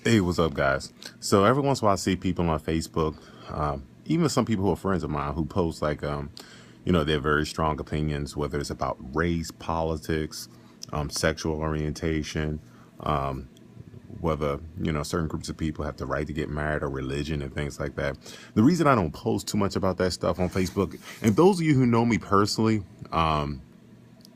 Hey, what's up, guys? So every once in a while, I see people on Facebook, even some people who are friends of mine, who post like, their very strong opinions, whether it's about race, politics, sexual orientation, whether certain groups of people have the right to get married, or religion and things like that. The reason I don't post too much about that stuff on Facebook, and those of you who know me personally,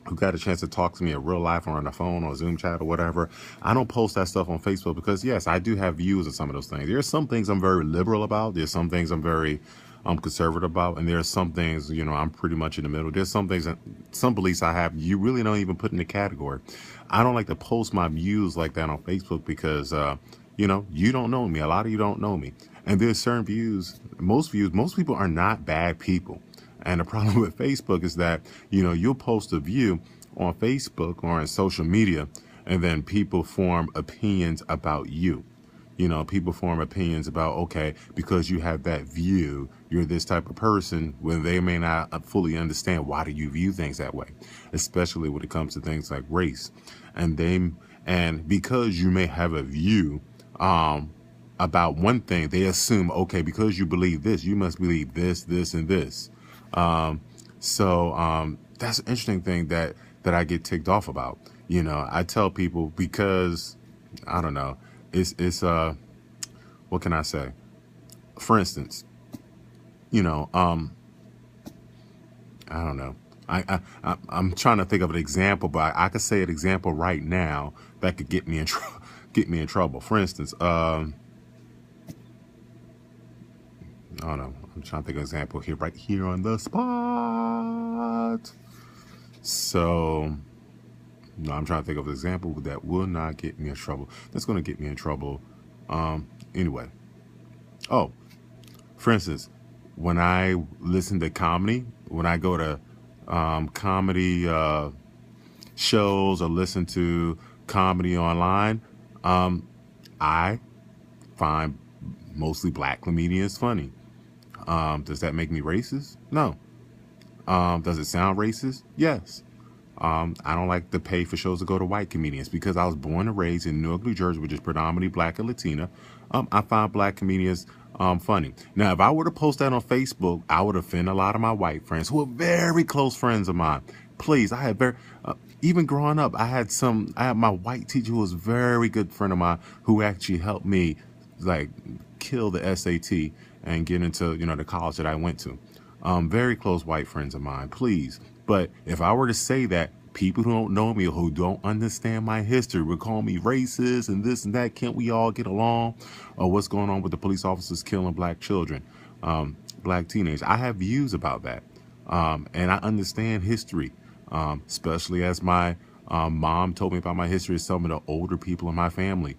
who got a chance to talk to me in real life or on the phone or Zoom chat or whatever, I don't post that stuff on Facebook because, yes, I do have views on some of those things. There's some things I'm very liberal about. There's some things I'm very conservative about. And there's some things, I'm pretty much in the middle. There's some things, some beliefs I have, you really don't even put in the category. I don't like to post my views like that on Facebook because, you don't know me. A lot of you don't know me. And there's certain views, most people are not bad people. And the problem with Facebook is that, you'll post a view on Facebook or on social media, and then people form opinions about you. People form opinions about, okay, because you have that view, you're this type of person, when they may not fully understand why do you view things that way, especially when it comes to things like race. And because you may have a view, about one thing, they assume, okay, because you believe this, you must believe this, this, and this. So that's an interesting thing that I get ticked off about. I tell people because I don't know. It's what can I say? For instance, you know, um, I don't know. I'm trying to think of an example, but I could say an example right now that could get me in get me in trouble. For instance, I don't know. I'm trying to think of an example here, right here on the spot. So, no, I'm trying to think of an example that will not get me in trouble. That's going to get me in trouble. Anyway. Oh, for instance, when I listen to comedy, when I go to comedy shows or listen to comedy online, I find mostly black comedians funny. Does that make me racist? No. Does it sound racist? Yes. I don't like to pay for shows to go to white comedians because I was born and raised in Newark, New Jersey, which is predominantly black and Latina. I find black comedians funny. Now, if I were to post that on Facebook, I would offend a lot of my white friends who are very close friends of mine. Please, I had even growing up, I had my white teacher who was a very good friend of mine who actually helped me like kill the SAT and get into, the college that I went to. Very close white friends of mine, please. But if I were to say that, people who don't know me or who don't understand my history would call me racist and this and that. Can't we all get along? Or what's going on with the police officers killing black children, black teenagers? I have views about that. And I understand history, especially as my mom told me about my history. Some of the older people in my family,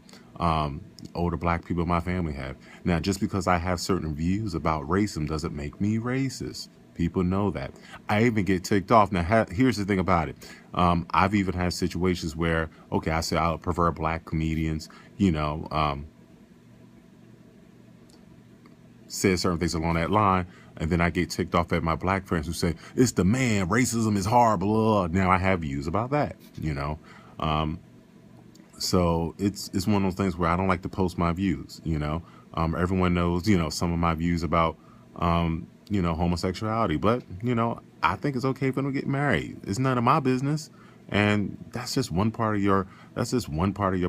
older black people in my family have. Now, just because I have certain views about racism doesn't make me racist. People know that. I even get ticked off. Now, here's the thing about it. I've even had situations where, okay, I say I prefer black comedians, said certain things along that line, and then I get ticked off at my black friends who say, it's the man, racism is horrible. Now I have views about that. So it's one of those things where I don't like to post my views. Everyone knows, some of my views about, homosexuality, but, I think it's okay for them to get married. It's none of my business. And that's just one part of your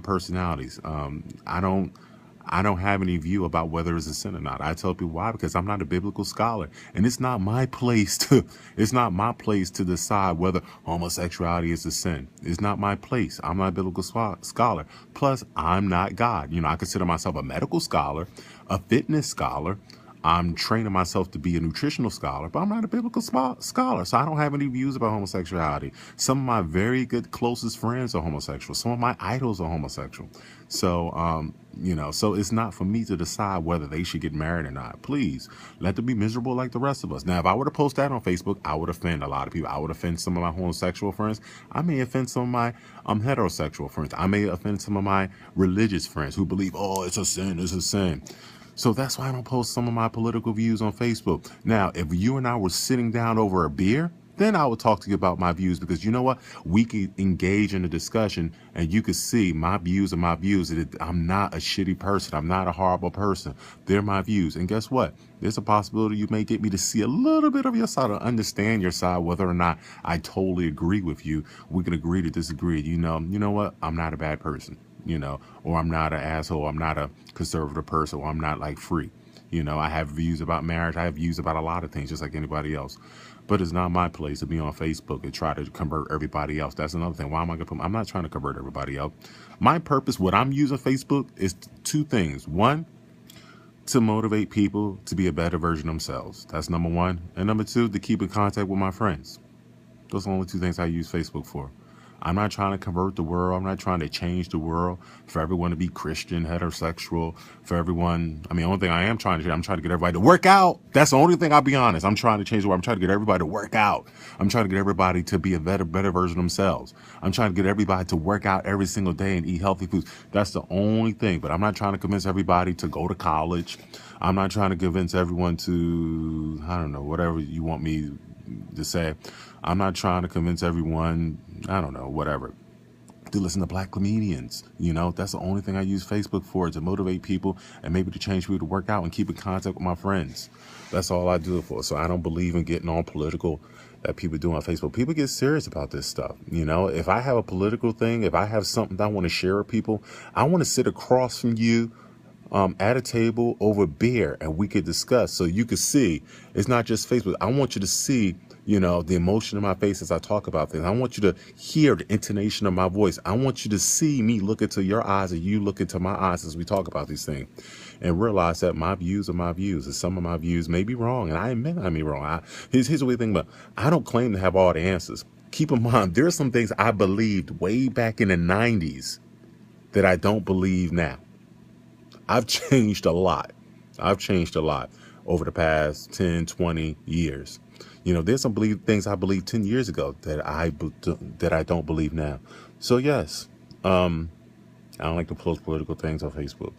personalities. I don't have any view about whether it's a sin or not. I tell people why, because I'm not a biblical scholar, and it's not my place to decide whether homosexuality is a sin. It's not my place. I'm not a biblical scholar. Plus, I'm not God. I consider myself a medical scholar, a fitness scholar. I'm training myself to be a nutritional scholar, but I'm not a biblical scholar, so I don't have any views about homosexuality. Some of my very good closest friends are homosexual. Some of my idols are homosexual. So it's not for me to decide whether they should get married or not. Please let them be miserable like the rest of us. Now, if I were to post that on Facebook, I would offend a lot of people. I would offend some of my homosexual friends. I may offend some of my heterosexual friends. I may offend some of my religious friends who believe, oh, it's a sin, it's a sin. So that's why I don't post some of my political views on Facebook. Now, if you and I were sitting down over a beer, then I would talk to you about my views, because you know what? We could engage in a discussion and you could see my views are my views. I'm not a shitty person. I'm not a horrible person. They're my views. And guess what? There's a possibility you may get me to see a little bit of your side or understand your side, whether or not I totally agree with you. We can agree to disagree. You know what? I'm not a bad person, or I'm not an asshole. I'm not a conservative person, or I'm not like free. I have views about marriage. I have views about a lot of things, just like anybody else. But it's not my place to be on Facebook and try to convert everybody else. That's another thing. Why am I going to I'm not trying to convert everybody else. My purpose, what I'm using Facebook, is two things. One, to motivate people to be a better version of themselves. That's number one. And number two, to keep in contact with my friends. Those are the only two things I use Facebook for. I'm not trying to convert the world. I'm not trying to change the world for everyone to be Christian, heterosexual, for everyone. I mean, the only thing I am trying to do, I'm trying to get everybody to work out. That's the only thing, I'll be honest. I'm trying to change the world. I'm trying to get everybody to work out. I'm trying to get everybody to be a better version of themselves. I'm trying to get everybody to work out every single day and eat healthy foods. That's the only thing. But I'm not trying to convince everybody to go to college. I'm not trying to convince everyone to, I don't know, whatever you want me to say. I'm not trying to convince everyone, I don't know, whatever, to listen to black comedians. That's the only thing I use Facebook for, to motivate people and maybe to change people to work out and keep in contact with my friends. That's all I do it for. So I don't believe in getting all political that people do on Facebook. People get serious about this stuff. If I have a political thing, if I have something that I want to share with people, I want to sit across from you at a table over beer, and we could discuss, so you could see it's not just Facebook. I want you to see, the emotion in my face as I talk about things. I want you to hear the intonation of my voice. I want you to see me look into your eyes and you look into my eyes as we talk about these things, and realize that my views are my views, and some of my views may be wrong, and I admit I may be wrong. Here's the weird thing, but I don't claim to have all the answers. Keep in mind, there are some things I believed way back in the 90s that I don't believe now. I've changed a lot. Over the past 10, 20 years. There's some things I believed 10 years ago that I don't believe now. So yes, I don't like to post political things on Facebook.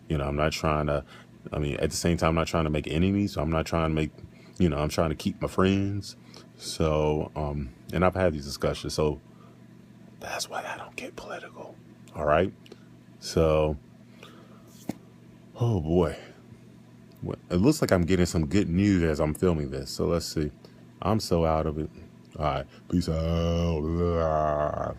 I'm not trying to, at the same time, I'm not trying to make enemies. So I'm not trying to make, I'm trying to keep my friends. So, and I've had these discussions. So that's why I don't get political. All right. So, oh boy. It looks like I'm getting some good news as I'm filming this. So let's see. I'm so out of it. All right. Peace out.